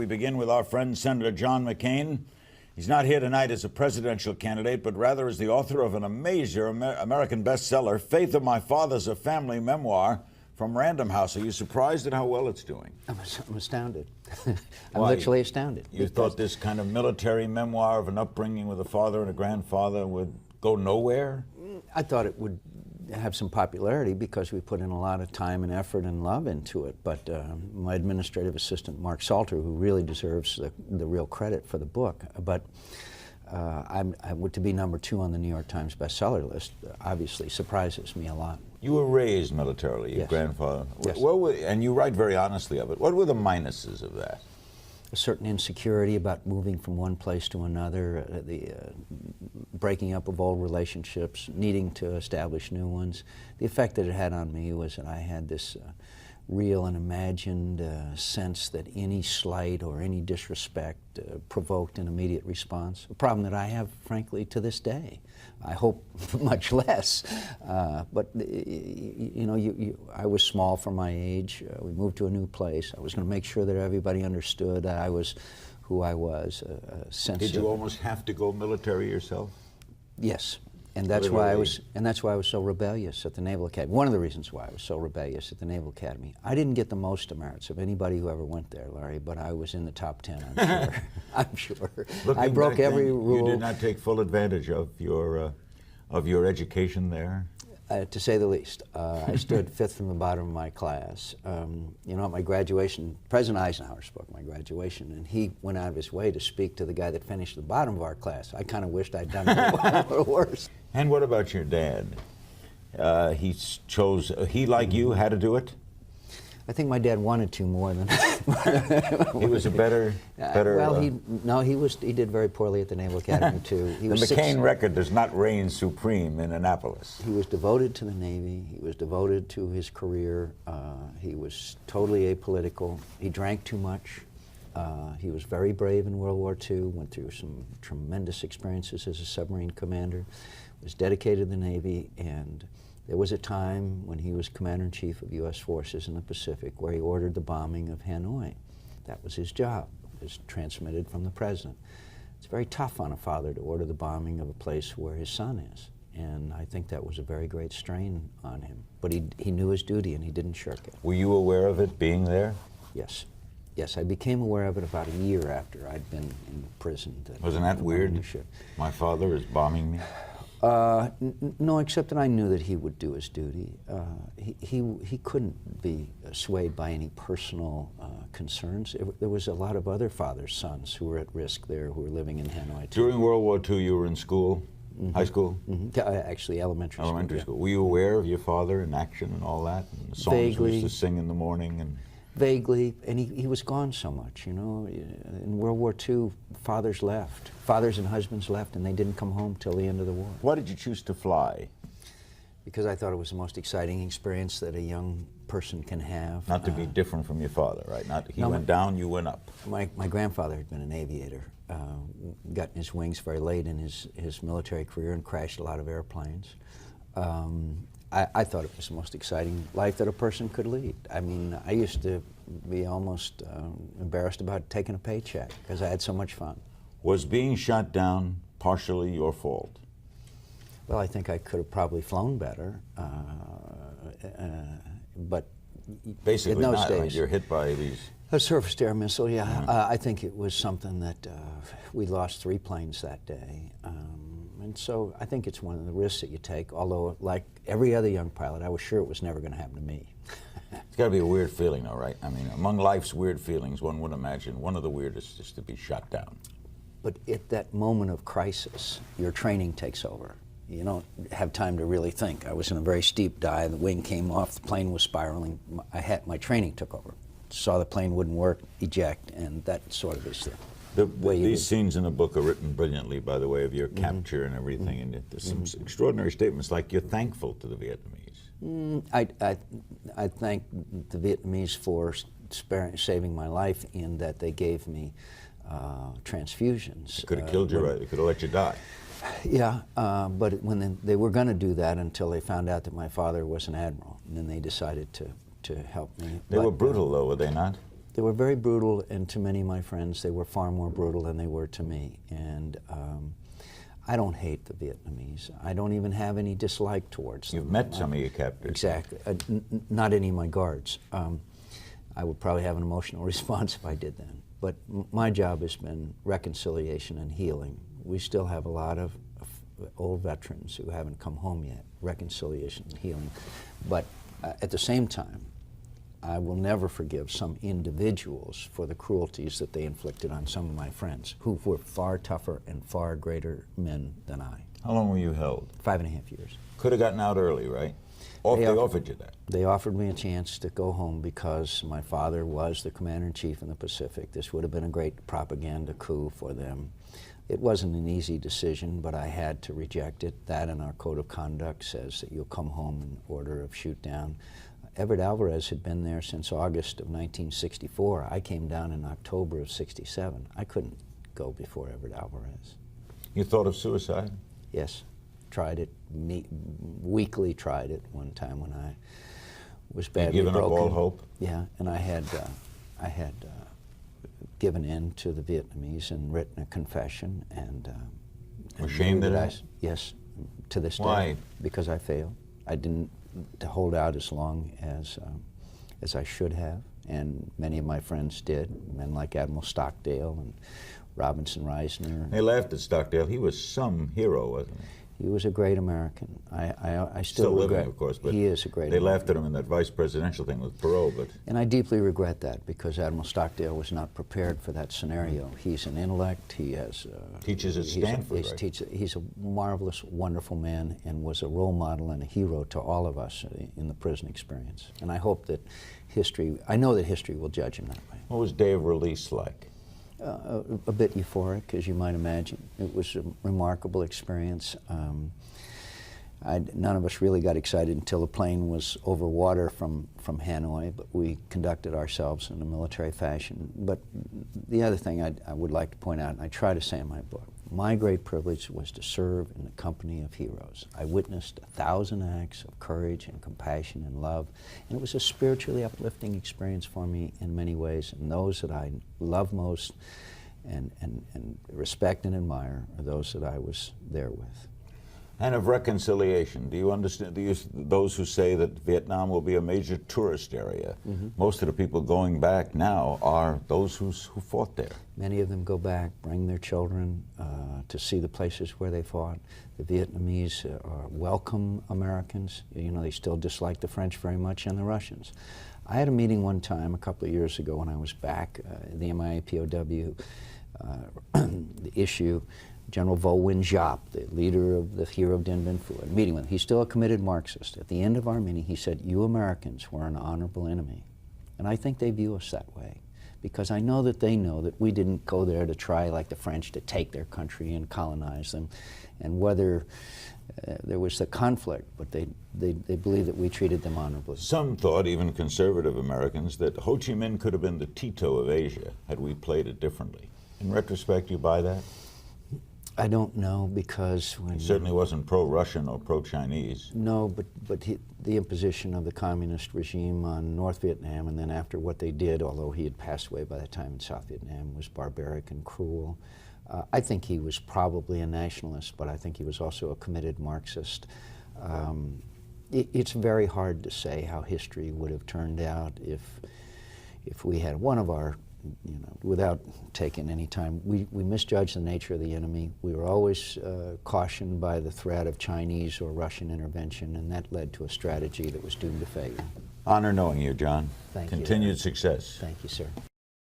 We begin with our friend Senator John McCain. He's not here tonight as a presidential candidate, but rather as the author of an amazing American bestseller, Faith of My Fathers, a family memoir from Random House. Are you surprised at how well it's doing? I'm astounded. I'm literally astounded. You thought this kind of military memoir of an upbringing with a father and a grandfather would go nowhere? I thought it would have some popularity because we put in a lot of time and effort and love into it. But my administrative assistant, Mark Salter, who really deserves the real credit for the book, but to be number 2 on the New York Times bestseller list obviously surprises me a lot. You were raised militarily, your Yes. grandfather. Yes. And you write very honestly of it. What were the minuses of that? A certain insecurity about moving from one place to another, the breaking up of old relationships, needing to establish new ones. The effect that it had on me was that I had this real and imagined sense that any slight or any disrespect provoked an immediate response, a problem that I have, frankly, to this day. I hope much less, but you know, I was small for my age. We moved to a new place. I was going to make sure that everybody understood that I was who I was. Did you almost have to go military yourself? Yes. And that's why I was so rebellious at the Naval Academy. One of the reasons why I was so rebellious at the Naval Academy. I didn't get the most demerits of anybody who ever went there, Larry, but I was in the top 10, I'm sure. I'm sure. I broke every rule. You did not take full advantage of your education there? To say the least. I stood 5th from the bottom of my class. You know, at my graduation, President Eisenhower spoke at my graduation, and he went out of his way to speak to the guy that finished at the bottom of our class. I kind of wished I'd done a little worse. And what about your dad? He, like you, had to do it? I think my dad wanted to more than he was a better. Well, he did very poorly at the Naval Academy too. The McCain record does not reign supreme in Annapolis. He was devoted to the Navy. He was devoted to his career. He was totally apolitical. He drank too much. He was very brave in World War II. Went through some tremendous experiences as a submarine commander. Was dedicated to the Navy, and there was a time when he was Commander-in-Chief of U.S. Forces in the Pacific where he ordered the bombing of Hanoi. That was his job. It was transmitted from the President. It's very tough on a father to order the bombing of a place where his son is, and I think that was a very great strain on him. But he knew his duty and he didn't shirk it. Were you aware of it being there? Yes. Yes, I became aware of it about a year after I'd been in prison. Wasn't that weird? My father is bombing me? No, except that I knew that he would do his duty. He couldn't be swayed by any personal concerns. There was a lot of other fathers' sons who were at risk there, who were living in Hanoi too. During World War II, you were in school, high school? Actually, elementary school. Elementary school. Were you aware of your father in action and all that? And the songs Vaguely. we used to sing in the morning? And Vaguely, and he was gone so much, you know. In World War II, fathers left. Fathers and husbands left, and they didn't come home till the end of the war. Why did you choose to fly? Because I thought it was the most exciting experience that a young person can have. Not to be different from your father, right? He went down, you went up. My grandfather had been an aviator, got in his wings very late in his military career and crashed a lot of airplanes. I thought it was the most exciting life that a person could lead. I mean, I used to be almost embarrassed about taking a paycheck because I had so much fun. Was being shot down partially your fault? Well, I think I could have probably flown better, but basically in those not. days, Right? You're hit by these. A surface-to-air missile, yeah. I think it was something that we lost 3 planes that day. And so I think it's one of the risks that you take, although like every other young pilot, I was sure it was never going to happen to me. It's got to be a weird feeling, though, right? I mean, among life's weird feelings, one would imagine one of the weirdest is to be shot down. But at that moment of crisis, your training takes over. You don't have time to really think. I was in a very steep dive, the wing came off, the plane was spiraling, my training took over. Saw the plane wouldn't work, eject, and that sort of is these scenes in the book are written brilliantly, by the way, of your capture and everything, and there's some extraordinary statements like you're thankful to the Vietnamese. I thank the Vietnamese for saving my life in that they gave me transfusions. They could have killed you, right? They could have let you die. Yeah, but when they were going to do that until they found out that my father was an admiral, and then they decided to help me. They were brutal, though, were they not? They were very brutal, and to many of my friends, they were far more brutal than they were to me. And I don't hate the Vietnamese. I don't even have any dislike towards them. You've met some of your captors. Exactly. Not any of my guards. I would probably have an emotional response if I did that. But my job has been reconciliation and healing. We still have a lot of old veterans who haven't come home yet, reconciliation and healing. But at the same time, I will never forgive some individuals for the cruelties that they inflicted on some of my friends, who were far tougher and far greater men than I. How long were you held? 5.5 years. Could have gotten out early, right? They offered you that. They offered me a chance to go home because my father was the commander-in-chief in the Pacific. This would have been a great propaganda coup for them. It wasn't an easy decision, but I had to reject it. That and our code of conduct says that you'll come home in order of shoot down. Everett Alvarez had been there since August of 1964. I came down in October of 67. I couldn't go before Everett Alvarez. You thought of suicide? Yes, tried it, weakly tried it one time when I was badly broken. Given up all hope? Yeah, and I had given in to the Vietnamese and written a confession and ashamed of that? Yes, to this day. Why? Because I failed. I didn't hold out as long as I should have, and many of my friends did. Men like Admiral Stockdale and Robinson Reisner. They laughed at Stockdale. He was some hero, wasn't he? He was a great American. I Still regret, living, of course, but he is a great they American. laughed at him in that vice presidential thing with Perot. But And I deeply regret that because Admiral Stockdale was not prepared for that scenario. He's an intellect. He has teaches at Stanford, right? He's a marvelous, wonderful man and was a role model and a hero to all of us in the prison experience. And I hope that I know that history will judge him that way. What was day of release like? A bit euphoric, as you might imagine. It was a remarkable experience. None of us really got excited until the plane was over water from Hanoi, but we conducted ourselves in a military fashion. But the other thing I would like to point out, and I try to say in my book, my great privilege was to serve in the company of heroes. I witnessed 1,000 acts of courage and compassion and love, and it was a spiritually uplifting experience for me in many ways, and those that I love most and respect and admire are those that I was there with. And of reconciliation, do you understand those who say that Vietnam will be a major tourist area? Mm-hmm. Most of the people going back now are those who fought there. Many of them go back, bring their children to see the places where they fought. The Vietnamese welcome Americans. You know, they still dislike the French very much and the Russians. I had a meeting one time a couple of years ago when I was back, the MIA-POW the issue. General Vo Nguyen Giap, the leader of the hero of Dien Bien Phu, meeting with him. He's still a committed Marxist. At the end of our meeting, he said, "You Americans were an honorable enemy." And I think they view us that way, because I know that they know that we didn't go there to try, like the French, to take their country and colonize them. And whether there was the conflict, but they believe that we treated them honorably. Some thought, even conservative Americans, that Ho Chi Minh could have been the Tito of Asia had we played it differently. In retrospect, you buy that? I don't know, because when he certainly wasn't pro-Russian or pro-Chinese. No, but the imposition of the communist regime on North Vietnam, and then after what they did, although he had passed away by that time in South Vietnam, was barbaric and cruel. I think he was probably a nationalist, but I think he was also a committed Marxist. It's very hard to say how history would have turned out if we had one of our, without taking any time, we misjudged the nature of the enemy. We were always cautioned by the threat of Chinese or Russian intervention, and that led to a strategy that was doomed to failure. Honor knowing you, John. Thank you. Continued success. Thank you, sir.